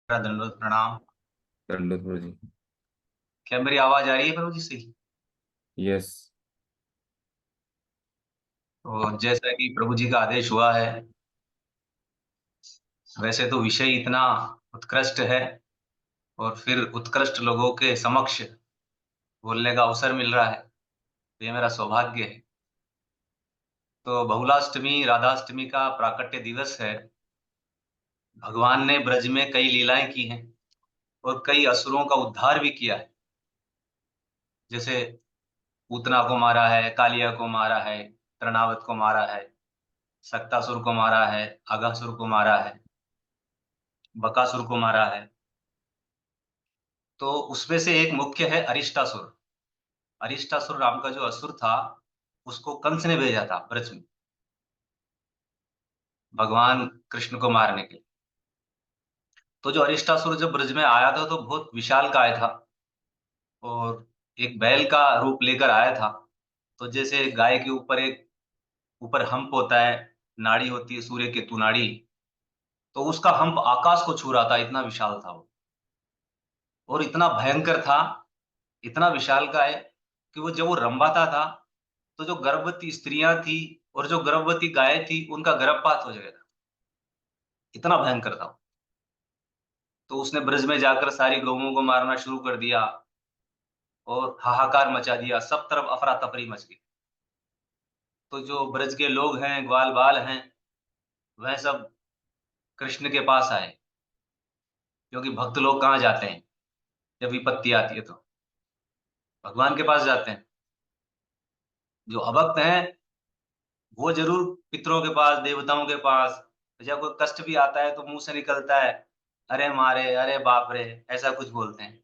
दंडोत प्रणाम। दंडोत प्रभु जी। क्या मेरी आवाज आ रही है प्रभु जी सही? यस। तो जैसा कि प्रभु जी का आदेश हुआ है, वैसे तो विषय इतना उत्कृष्ट है और फिर उत्कृष्ट लोगों के समक्ष बोलने का अवसर मिल रहा है, तो ये मेरा सौभाग्य है। तो बहुलाष्टमी राधाष्टमी का प्राकट्य दिवस है। भगवान ने ब्रज में कई लीलाएं की हैं और कई असुरों का उद्धार भी किया है। जैसे पूतना को मारा है, कालिया को मारा है, तृणावत को मारा है, सक्तासुर को मारा है, अघासुर को मारा है, बकासुर को मारा है। तो उसमें से एक मुख्य है अरिष्टासुर। अरिष्टासुर नाम का जो असुर था, उसको कंस ने भेजा था ब्रज में भगवान कृष्ण को मारने के लिए। तो जो अरिष्टासुर जब ब्रज में आया था तो बहुत विशाल काय था और एक बैल का रूप लेकर आया था। तो जैसे गाय के ऊपर एक ऊपर हम्प होता है, नाड़ी होती है सूर्य केतु नाड़ी, तो उसका हम्प आकाश को छू रहा था, इतना विशाल था वो। और इतना भयंकर था, इतना विशाल काय कि वो जब वो रंभाता था तो जो गर्भवती स्त्रियां थी और जो गर्भवती गाय थी उनका गर्भपात हो जाएगा, इतना भयंकर था। तो उसने ब्रज में जाकर सारी गौओं को मारना शुरू कर दिया और हाहाकार मचा दिया, सब तरफ अफरा तफरी मच गई। तो जो ब्रज के लोग हैं, ग्वाल बाल हैं, वह सब कृष्ण के पास आए, क्योंकि भक्त लोग कहाँ जाते हैं जब विपत्ति आती है? तो भगवान के पास जाते हैं। जो अभक्त हैं वो जरूर पितरों के पास, देवताओं के पास, जब कोई कष्ट भी आता है तो मुंह से निकलता है, अरे मारे, अरे बाप रे, ऐसा कुछ बोलते हैं।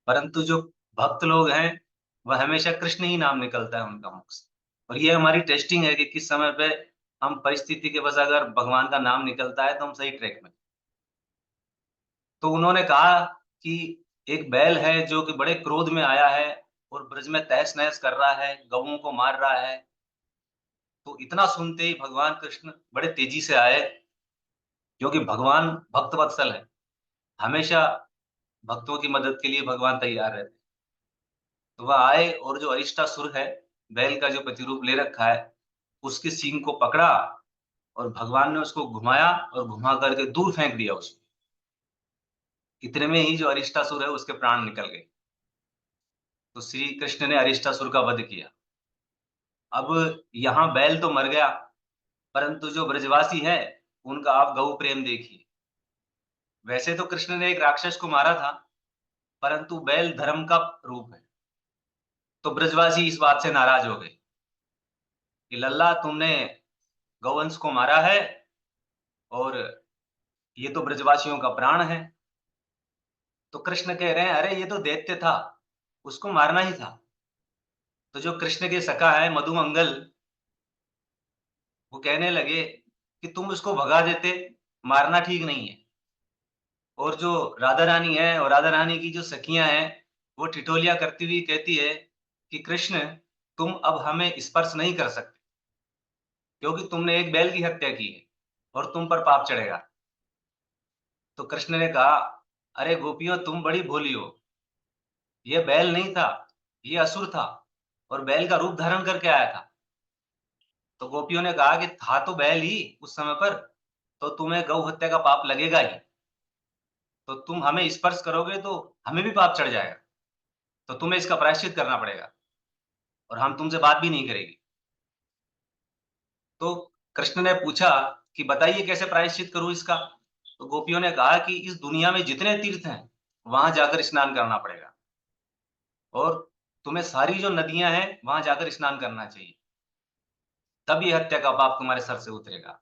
परंतु जो भक्त लोग हैं, वह हमेशा कृष्ण ही नाम निकलता है उनका मुख से। और ये हमारी टेस्टिंग है कि किस समय पे हम परिस्थिति के बस अगर भगवान का नाम निकलता है तो हम सही ट्रैक में। तो उन्होंने कहा कि एक बैल है जो कि बड़े क्रोध में आया है और ब्रज में तहस नहस कर रहा है, गऊओं को मार रहा है। तो इतना सुनते ही भगवान कृष्ण बड़े तेजी से आए, क्योंकि भगवान भक्त वत्सल है, हमेशा भक्तों की मदद के लिए भगवान तैयार रहते हैं। तो वह आए और जो अरिष्टासुर है, बैल का जो प्रतिरूप ले रखा है, उसके सींग को पकड़ा और भगवान ने उसको घुमाया और घुमा करके दूर फेंक दिया उसको। इतने में ही जो अरिष्टासुर है उसके प्राण निकल गए। तो श्री कृष्ण ने अरिष्टासुर का वध किया। अब यहाँ बैल तो मर गया, परंतु जो ब्रजवासी है उनका आप गौ प्रेम देखिए। वैसे तो कृष्ण ने एक राक्षस को मारा था, परंतु बैल धर्म का रूप है। तो ब्रजवासी इस बात से नाराज हो गए कि लल्ला तुमने गौवंश को मारा है और ये तो ब्रजवासियों का प्राण है। तो कृष्ण कह रहे हैं अरे ये तो दैत्य था, उसको मारना ही था। तो जो कृष्ण के सखा है मधुमंगल, वो कहने लगे कि तुम उसको भगा देते, मारना ठीक नहीं है। और जो राधा रानी है और राधा रानी की जो सखियां हैं, वो ठिठोलियां करती हुई कहती है कि कृष्ण, तुम अब हमें स्पर्श नहीं कर सकते, क्योंकि तुमने एक बैल की हत्या की है और तुम पर पाप चढ़ेगा। तो कृष्ण ने कहा, अरे गोपियों, तुम बड़ी भोली हो, ये बैल नहीं था, ये असुर था और बैल का रूप धारण करके आया था। तो गोपियों ने कहा कि था तो बैल ही उस समय पर, तो तुम्हें गौ हत्या का पाप लगेगा ही। तो तुम हमें स्पर्श करोगे तो हमें भी पाप चढ़ जाएगा, तो तुम्हें इसका प्रायश्चित करना पड़ेगा और हम तुमसे बात भी नहीं करेंगे। तो कृष्ण ने पूछा कि बताइए कैसे प्रायश्चित करूं इसका? तो गोपियों ने कहा कि इस दुनिया में जितने तीर्थ हैं वहां जाकर स्नान करना पड़ेगा और तुम्हें सारी जो नदियां हैं वहां जाकर स्नान करना चाहिए, तब ये हत्या का पाप तुम्हारे सर से उतरेगा।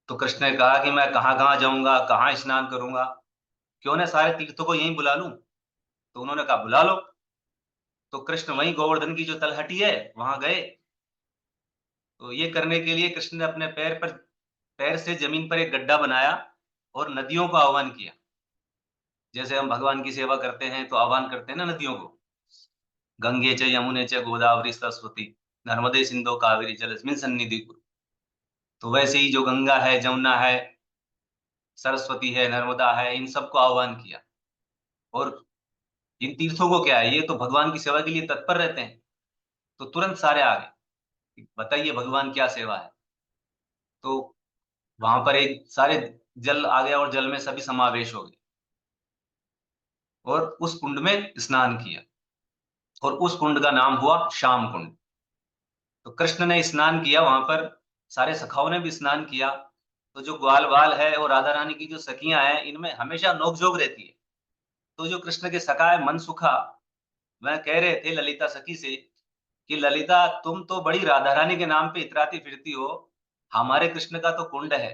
तो कृष्ण ने कहा कि मैं कहाँ कहाँ जाऊंगा, कहाँ स्नान करूंगा, क्यों ना सारे तीर्थों को यहीं बुला लूं? तो उन्होंने कहा बुला लो। तो कृष्ण वहीं गोवर्धन की जो तलहटी है वहां गए। तो ये करने के लिए कृष्ण ने अपने पैर से जमीन पर एक गड्ढा बनाया और नदियों को आह्वान किया। जैसे हम भगवान की सेवा करते हैं तो आह्वान करते हैं ना नदियों को, गंगे च यमुने च गोदावरी सरस्वती नर्मदे सिंधु कावेरी जलेस्मिन् सन्निधि कुरु। तो वैसे ही जो गंगा है, जमुना है, सरस्वती है, नर्मदा है, इन सबको आह्वान किया। और इन तीर्थों को क्या है, ये तो भगवान की सेवा के लिए तत्पर रहते हैं। तो तुरंत सारे आ गए, बताइए भगवान क्या सेवा है। तो वहां पर एक सारे जल आ गया और जल में सभी समावेश हो गए और उस कुंड में स्नान किया, और उस कुंड का नाम हुआ श्याम कुंड। तो कृष्ण ने स्नान किया वहां पर, सारे सखाओं ने भी स्नान किया। तो जो ग्वाल बाल है और राधा रानी की जो सखियां हैं, इनमें हमेशा नोकझोंक रहती है। तो जो कृष्ण के सखा है मनसुखा, वह कह रहे थे ललिता सखी से कि ललिता, तुम तो बड़ी राधा रानी के नाम पे इतराती फिरती हो, हमारे कृष्ण का तो कुंड है,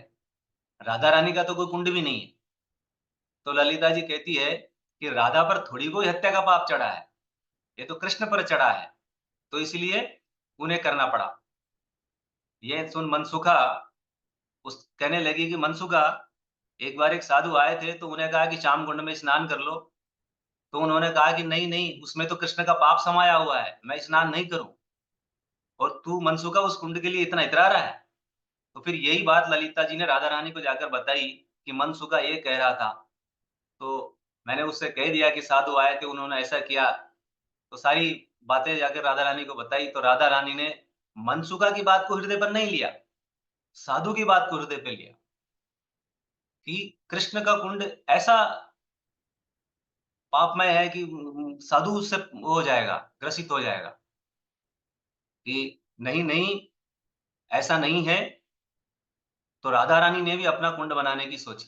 राधा रानी का तो कोई कुंड भी नहीं है। तो ललिता जी कहती है कि राधा पर थोड़ी कोई हत्या का पाप चढ़ा है, ये तो कृष्ण पर चढ़ा है, तो इसलिए उन्हें करना पड़ा। ये सुन मनसुखा उस कहने लगी कि मनसुखा, एक बार एक साधु आए थे तो उन्हें कहा कि श्याम कुंड में स्नान कर लो। तो उन्होंने कहा कि नहीं नहीं, उसमें तो कृष्ण का पाप समाया हुआ है, मैं स्नान नहीं करूं। और तू मनसुखा उस कुंड के लिए इतना इतरा रहा है। तो फिर यही बात ललिता जी ने राधा रानी को जाकर बताई कि मनसुखा ये कह रहा था। तो मैंने उससे कह दिया कि साधु आए थे, उन्होंने ऐसा किया। तो सारी बातें जाकर राधा रानी को बताई, तो राधा रानी ने मनसुखा की बात को हृदय पर नहीं लिया, साधु की बात को हृदय पे लिया कि कृष्ण का कुंड ऐसा पापमय है कि साधु उससे वो हो जाएगा, ग्रसित हो जाएगा। कि नहीं नहीं, ऐसा नहीं है। तो राधा रानी ने भी अपना कुंड बनाने की सोची।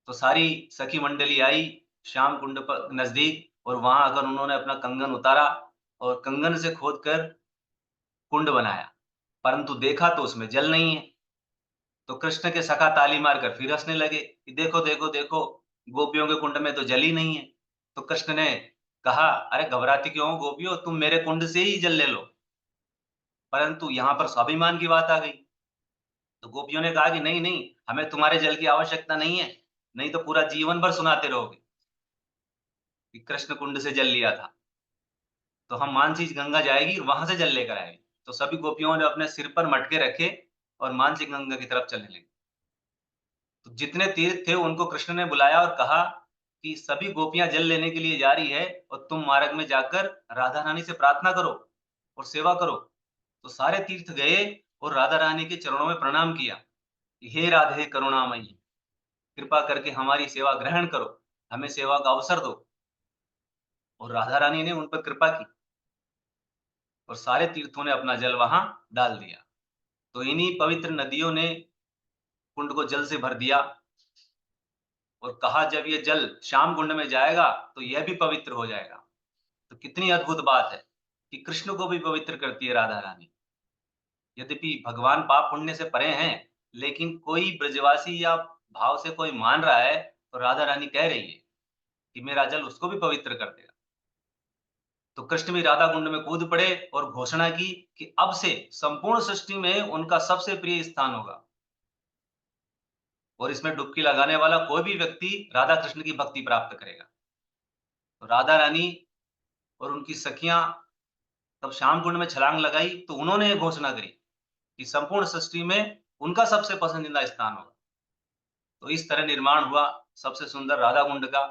तो सारी सखी मंडली आई श्याम कुंड पर नजदीक, और वहां आकर उन्होंने अपना कंगन उतारा और कंगन से खोदकर कुंड बनाया। परंतु देखा तो उसमें जल नहीं है। तो कृष्ण के सखा ताली मारकर फिर हंसने लगे कि देखो देखो देखो, गोपियों के कुंड में तो जल ही नहीं है। तो कृष्ण ने कहा, अरे घबराती क्यों हो गोपियों, तुम मेरे कुंड से ही जल ले लो। परंतु यहाँ पर स्वाभिमान की बात आ गई। तो गोपियों ने कहा कि नहीं नहीं, हमें तुम्हारे जल की आवश्यकता नहीं है, नहीं तो पूरा जीवन भर सुनाते रहोगे कि कृष्ण कुंड से जल लिया था। तो हम मानसी गंगा जाएगी और वहां से जल लेकर आएगी। तो सभी गोपियों ने अपने सिर पर मटके रखे और मानसी गंगा की तरफ चलने लगी। तो जितने तीर्थ थे उनको कृष्ण ने बुलाया और कहा कि सभी गोपियां जल लेने के लिए जा रही है, और तुम मार्ग में जाकर राधा रानी से प्रार्थना करो और सेवा करो। तो सारे तीर्थ गए और राधा रानी के चरणों में प्रणाम किया कि हे राधे करुणामयी, कृपा करके हमारी सेवा ग्रहण करो, हमें सेवा का अवसर दो। और राधा रानी ने उन पर कृपा की और सारे तीर्थों ने अपना जल वहां डाल दिया। तो इन्हीं पवित्र नदियों ने कुंड को जल से भर दिया और कहा, जब ये जल श्याम कुंड में जाएगा तो यह भी पवित्र हो जाएगा। तो कितनी अद्भुत बात है कि कृष्ण को भी पवित्र करती है राधा रानी। यद्यपि भगवान पाप पुण्य से परे हैं, लेकिन कोई ब्रजवासी या भाव से कोई मान रहा है, तो राधा रानी कह रही है कि मेरा जल उसको भी पवित्र कर देगा। तो कृष्ण भी राधा कुंड में कूद पड़े और घोषणा की कि अब से संपूर्ण सृष्टि में उनका सबसे प्रिय स्थान होगा, और इसमें डुबकी लगाने वाला कोई भी व्यक्ति राधा कृष्ण की भक्ति प्राप्त करेगा। तो राधा रानी और उनकी सखियां तब श्याम कुंड में छलांग लगाई, तो उन्होंने ये घोषणा करी कि संपूर्ण सृष्टि में उनका सबसे पसंदीदा स्थान होगा। तो इस तरह निर्माण हुआ सबसे सुंदर राधा कुंड का।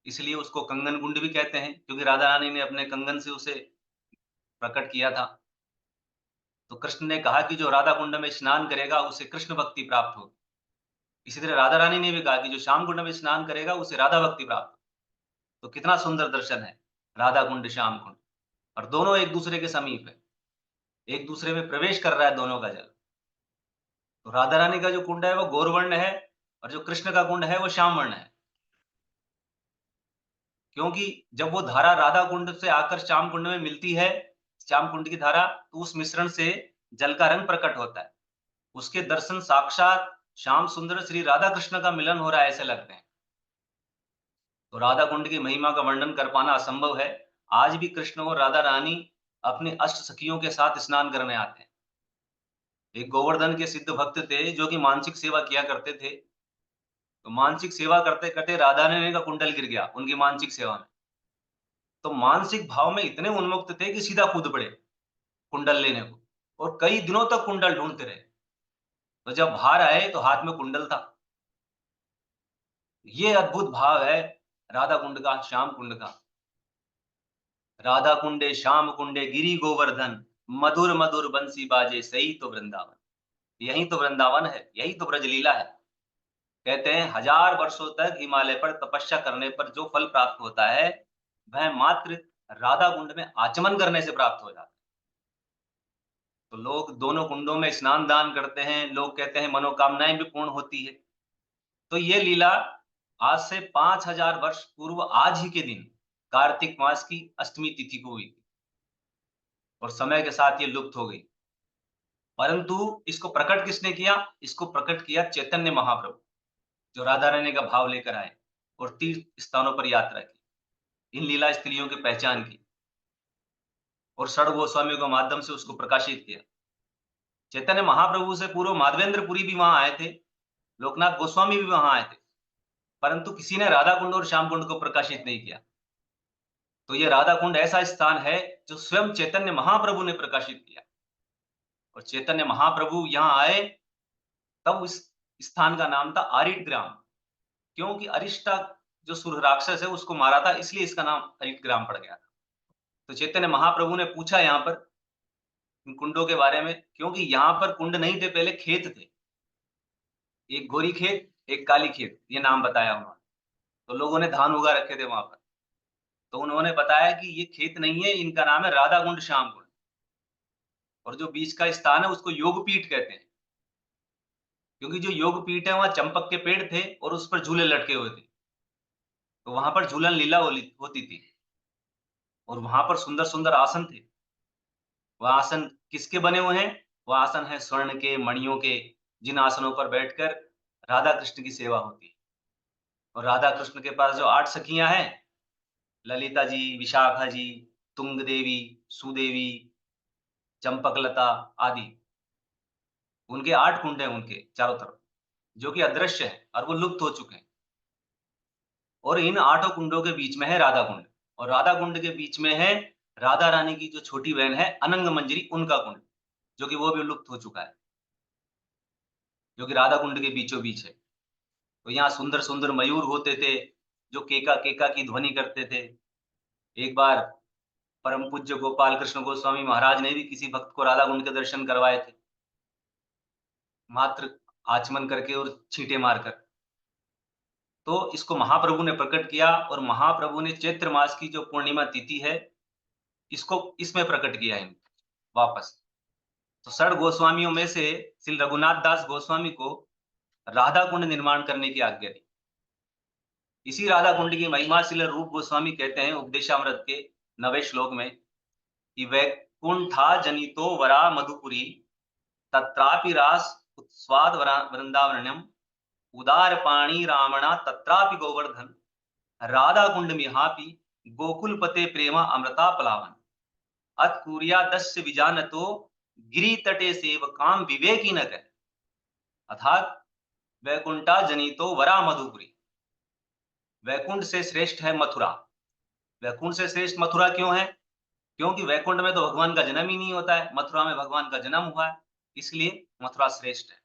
इसलिए उसको कंगन कुंड भी कहते हैं, क्योंकि राधा रानी ने अपने कंगन से उसे प्रकट किया था। तो कृष्ण ने कहा कि जो राधा कुंड में स्नान करेगा उसे कृष्ण भक्ति प्राप्त होगी। इसी तरह राधा रानी ने भी कहा कि जो श्याम कुंड में स्नान करेगा उसे राधा भक्ति प्राप्त होगी। तो कितना सुंदर दर्शन है, राधा कुंड श्याम कुंड, और दोनों एक दूसरे के समीप है, एक दूसरे में प्रवेश कर रहा है दोनों का जल। तो राधा रानी का जो कुंड है वो गौरवर्ण है, और जो कृष्ण का कुंड है वो श्याम वर्ण है। क्योंकि जब वो धारा राधा कुंड से आकर श्याम कुंड में मिलती है, श्याम कुंड की धारा, तो उस मिश्रण से जल का रंग प्रकट होता है। उसके दर्शन साक्षात श्याम सुंदर श्री राधा कृष्ण का मिलन हो रहा है ऐसे लगते हैं। तो राधा कुंड की महिमा का वर्णन कर पाना असंभव है। आज भी कृष्ण और राधा रानी अपने अष्ट सखियों के साथ स्नान करने आते हैं। एक गोवर्धन के सिद्ध भक्त थे जो कि मानसिक सेवा किया करते थे। तो मानसिक सेवा करते करते राधा रानी का कुंडल गिर गया उनकी मानसिक सेवा में। तो मानसिक भाव में इतने उन्मुक्त थे कि सीधा कूद पड़े कुंडल लेने को, और कई दिनों तक कुंडल ढूंढते रहे। तो जब बाहर आए तो हाथ में कुंडल था। ये अद्भुत भाव है राधा कुंड का, श्याम कुंड का। राधा कुंडे श्याम कुंडे गिरी गोवर्धन, मधुर मधुर बंसी बाजे सही तो वृंदावन। यही तो वृंदावन है, यही तो ब्रज लीला है। कहते हैं 1000 वर्षों तक हिमालय पर तपस्या करने पर जो फल प्राप्त होता है, वह मात्र राधा कुंड में आचमन करने से प्राप्त हो जाता है। तो लोग दोनों कुंडों में स्नान दान करते हैं, लोग कहते हैं मनोकामनाएं भी पूर्ण होती है। तो ये लीला आज से 5000 वर्ष पूर्व आज ही के दिन कार्तिक मास की अष्टमी तिथि को हुई थी और समय के साथ ये लुप्त हो गई। परंतु इसको प्रकट किसने किया? इसको प्रकट किया चैतन्य महाप्रभु, जो राधा रानी का भाव लेकर आए और तीर्थ स्थानों पर यात्रा की, इन लीला स्त्रियों की पहचान की और षड गोस्वामियों के माध्यम से उसको प्रकाशित किया। चैतन्य महाप्रभु से पूर्व माधवेंद्र पुरी भी वहां आए थे, लोकनाथ गोस्वामी भी वहां आए थे, परंतु किसी ने राधा कुंड और श्याम कुंड को प्रकाशित नहीं किया। तो ये राधा कुंड ऐसा स्थान है जो स्वयं चैतन्य महाप्रभु ने प्रकाशित किया और चैतन्य महाप्रभु यहाँ आए तब उस स्थान का नाम था आरिट ग्राम, क्योंकि अरिष्टा जो सुर राक्षस है उसको मारा था, इसलिए इसका नाम अरिट ग्राम पड़ गया था। तो चैतन्य महाप्रभु ने पूछा यहाँ पर इन कुंडों के बारे में, क्योंकि यहाँ पर कुंड नहीं थे, पहले खेत थे, एक गोरी खेत, एक काली खेत, ये नाम बताया उन्होंने। तो लोगों ने धान उगा रखे थे वहां पर, तो उन्होंने बताया कि ये खेत नहीं है, इनका नाम है राधा कुंड श्याम कुंड, और जो बीच का स्थान है उसको योगपीठ कहते हैं, क्योंकि जो योगपीठ है वहां चंपक के पेड़ थे और उस पर झूले लटके हुए थे। तो वहां पर झूलन लीला होती थी और वहां पर सुंदर सुंदर आसन थे। वह आसन किसके बने हुए हैं? वह आसन है स्वर्ण के, मणियों के, जिन आसनों पर बैठकर राधा कृष्ण की सेवा होती है। और राधा कृष्ण के पास जो 8 सखियां हैं, ललिता जी, विशाखा जी, तुंग देवी, सुदेवी, चंपकलता आदि, उनके 8 कुंड हैं उनके चारों तरफ, जो कि अदृश्य है और वो लुप्त हो चुके हैं। और इन 8 कुंडों के बीच में है राधा कुंड, और राधा कुंड के बीच में है राधा रानी की जो छोटी बहन है अनंग मंजरी, उनका कुंड, जो कि वो भी लुप्त हो चुका है, जो कि राधा कुंड के बीचों बीच है। तो यहाँ सुंदर सुंदर मयूर होते थे, जो केका केका की ध्वनि करते थे। एक बार परम पूज्य गोपाल कृष्ण गोस्वामी महाराज ने भी किसी भक्त को राधा कुंड के दर्शन करवाए थे, मात्र आचमन करके और छींटे मारकर। तो इसको महाप्रभु ने प्रकट किया और महाप्रभु ने चैत्र मास की जो पूर्णिमा तिथि है, इसको इसमें प्रकट किया है वापस। तो षड गोस्वामियों में से श्री रघुनाथ दास गोस्वामी को राधा कुंड निर्माण करने की आज्ञा दी। इसी राधा कुंड की महिमा श्री रूप गोस्वामी कहते हैं उपदेशामृत के 9वें श्लोक में कि वैकुंठा जनितो वरा मधुपुरी, तत्रापि रास उत्स्वाद वृंदावनम, उदार पाणी रामणा तत्रापि गोवर्धन, राधा कुंड मिहापि गोकुल पते प्रेमा अमृता पलावन, अत कुरिया दस्य विजानतो गिरी तटे सेवकाम विवेकी न कह, अर्थात वैकुंठा जनितो वरा मधुपुरी, वैकुंठ से श्रेष्ठ है मथुरा। वैकुंठ से श्रेष्ठ मथुरा क्यों है? क्योंकि वैकुंठ में तो भगवान का जन्म ही नहीं होता है, मथुरा में भगवान का जन्म हुआ है, इसलिए मथुरा श्रेष्ठ है,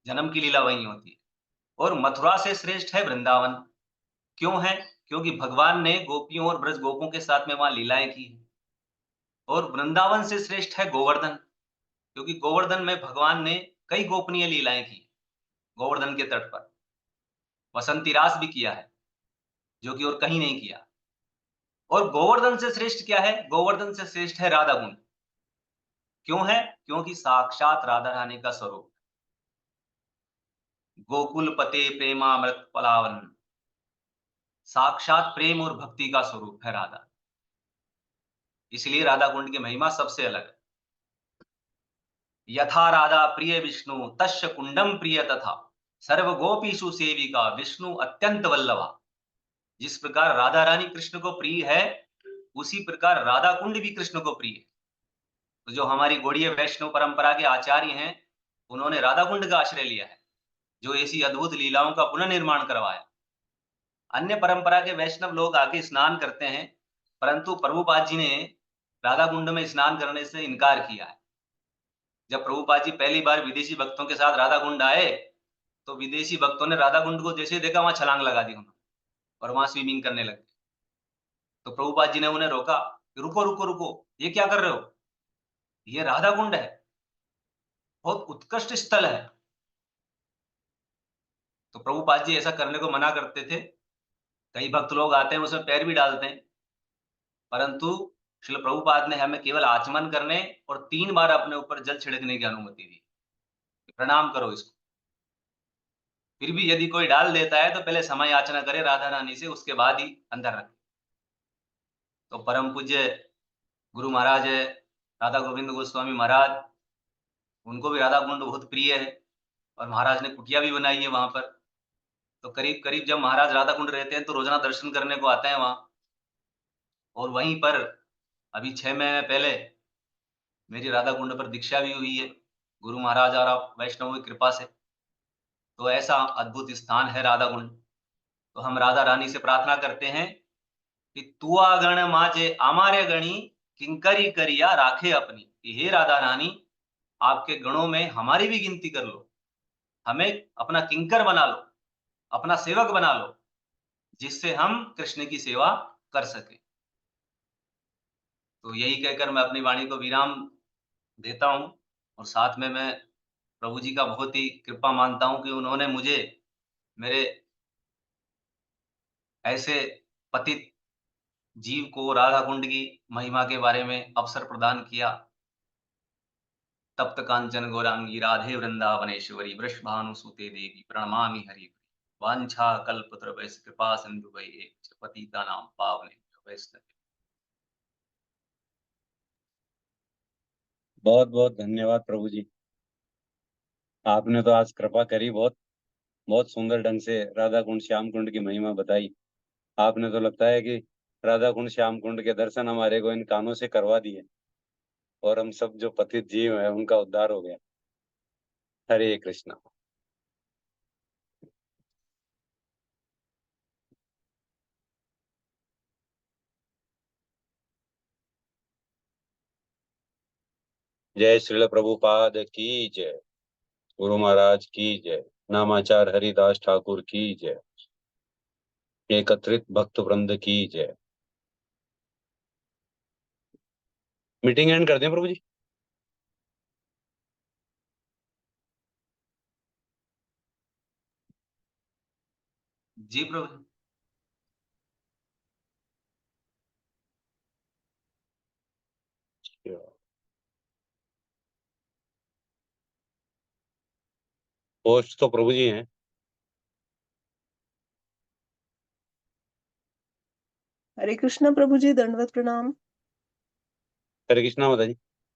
जन्म की लीला वहीं होती है। और मथुरा से श्रेष्ठ है वृंदावन। क्यों है? क्योंकि भगवान ने गोपियों और ब्रज गोपों के साथ में वहां लीलाएं की है। और वृंदावन से श्रेष्ठ है गोवर्धन, क्योंकि गोवर्धन में भगवान ने कई गोपनीय लीलाएं की, गोवर्धन के तट पर वसंती रास भी किया है, जो कि और कहीं नहीं किया। और गोवर्धन से श्रेष्ठ क्या है? गोवर्धन से श्रेष्ठ है राधा कुंड। क्यों है? क्योंकि साक्षात राधा रानी का स्वरूप, गोकुल पते प्रेमामृत पलावन, साक्षात प्रेम और भक्ति का स्वरूप है राधा। इसलिए राधा कुंड की महिमा सबसे अलग है। यथा राधा प्रिय विष्णु तस्य कुंडम प्रिय तथा, सर्व गोपीषु सेविका विष्णु अत्यंत वल्लभा। जिस प्रकार राधा रानी कृष्ण को प्रिय है, उसी प्रकार राधा कुंड भी कृष्ण को प्रिय है। तो जो हमारी गौड़ीय वैष्णव परंपरा के आचार्य हैं, उन्होंने राधा कुंड का आश्रय लिया है, जो ऐसी अद्भुत लीलाओं का पुनर्निर्माण करवाया। अन्य परंपरा के वैष्णव लोग आके स्नान करते हैं, परंतु प्रभुपाद जी ने राधा कुंड में स्नान करने से इनकार किया है। जब प्रभुपाद जी पहली बार विदेशी भक्तों के साथ राधा कुंड आए, तो विदेशी भक्तों ने राधा कुंड को जैसे देखा वहां छलांग लगा दी उन्होंने और वहां स्विमिंग करने लगे। तो प्रभुपाद जी ने उन्हें रोका, रुको रुको रुको, ये क्या कर रहे हो, ये राधा कुंड है, बहुत उत्कृष्ट स्थल है। तो प्रभुपाद जी ऐसा करने को मना करते थे। कई भक्त लोग आते हैं उसमें पैर भी डालते हैं, परंतु श्रील प्रभुपाद ने हमें केवल आचमन करने और 3 बार अपने ऊपर जल छिड़कने की अनुमति दी। प्रणाम करो इसको। फिर भी यदि कोई डाल देता है तो पहले समय याचना करे राधा रानी से, उसके बाद ही अंदर रखे। तो परम पूज्य गुरु महाराज है राधा गोविंद गोस्वामी महाराज, उनको भी राधा कुंड बहुत प्रिय है और महाराज ने कुटिया भी बनाई है वहां पर। तो करीब करीब जब महाराज राधा कुंड रहते हैं तो रोजाना दर्शन करने को आते हैं वहां। और वहीं पर अभी 6 महीने पहले मेरी राधा कुंड पर दीक्षा भी हुई है गुरु महाराज और वैष्णव की कृपा से। तो ऐसा अद्भुत स्थान है राधा कुंड। तो हम राधा रानी से प्रार्थना करते हैं कि तुआ गण माजे आमार्य गणी किंकरी करिया राखे अपनी, कि हे राधा रानी आपके गणों में हमारी भी गिनती कर लो, हमें अपना किंकर बना लो, अपना सेवक बना लो, जिससे हम कृष्ण की सेवा कर सके। तो यही कहकर मैं अपनी वाणी को विराम देता हूं और साथ में मैं प्रभु जी का बहुत ही कृपा मानता हूं कि उन्होंने मुझे मेरे ऐसे पतित जीव को राधा कुंड की महिमा के बारे में अवसर प्रदान किया। तप्त कांचन गौरांगी राधे वृंदावनेश्वरी वृषभानुसुते देवी प्रणमामि हरि। वांछा कल्पतरुभ्यश्च कृपा सिन्धुभ्यश्च पतितानां पावनेभ्यो वैष्णवेभ्यो। बहुत बहुत धन्यवाद प्रभु जी। आपने तो आज कृपा करी, बहुत बहुत सुंदर ढंग से राधा कुंड श्याम कुंड की महिमा बताई। आपने तो लगता है कि राधा कुंड श्याम कुंड के दर्शन हमारे को इन कानों से करवा दिए और हम सब जो पतित जीव हैं उनका उद्धार हो गया। हरे कृष्णा। जय श्रील प्रभुपाद की जय। गुरु महाराज की जय। नामाचार हरिदास ठाकुर की जय। एकत्रित भक्त वृंद की जय। मीटिंग एंड कर दें प्रभु जी। जी प्रभु। होस्ट तो प्रभु जी हैं। हरे कृष्णा प्रभु जी, दंडवत प्रणाम। हरे कृष्णा माता जी।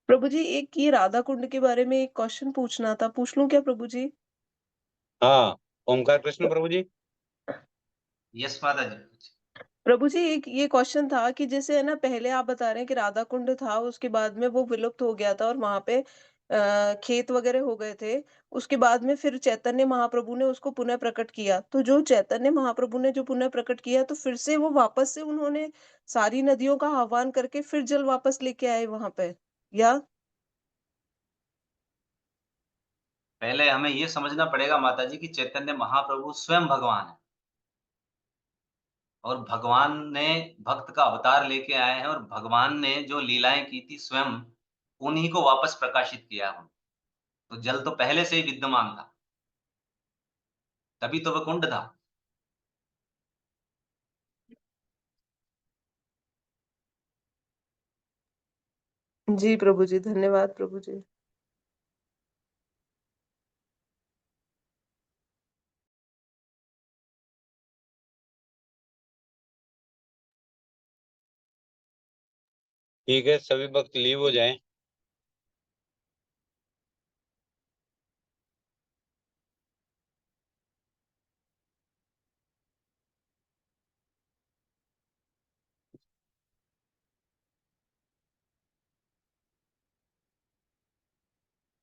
प्रभु जी, एक ये राधा कुंड के बारे में एक क्वेश्चन पूछना था, पूछ लूं क्या प्रभु जी? हाँ, ओमकार कृष्ण प्रभु जी। यस माता जी। प्रभु जी, एक ये क्वेश्चन था कि जैसे है ना, पहले आप बता रहे हैं कि राधा कुंड था, उसके बाद में वो विलुप्त हो गया था और वहां पे खेत वगैरह हो गए थे। उसके बाद में फिर चैतन्य महाप्रभु ने उसको पुनः प्रकट किया। तो जो चैतन्य महाप्रभु ने जो पुनः प्रकट किया, तो फिर से वो वापस से उन्होंने सारी नदियों का आह्वान करके फिर जल वापस लेके आए वहां पे, या? पहले हमें यह समझना पड़ेगा माता जी कि चैतन्य महाप्रभु स्वयं भगवान है और भगवान ने भक्त का अवतार लेके आए हैं और भगवान ने जो लीलाएं की थी स्वयं उन्हीं को वापस प्रकाशित किया है। तो जल तो पहले से ही विद्यमान था, तभी तो वह कुंड था। जी प्रभु जी, धन्यवाद प्रभु जी। ठीक है, सभी भक्त लीव हो जाएं।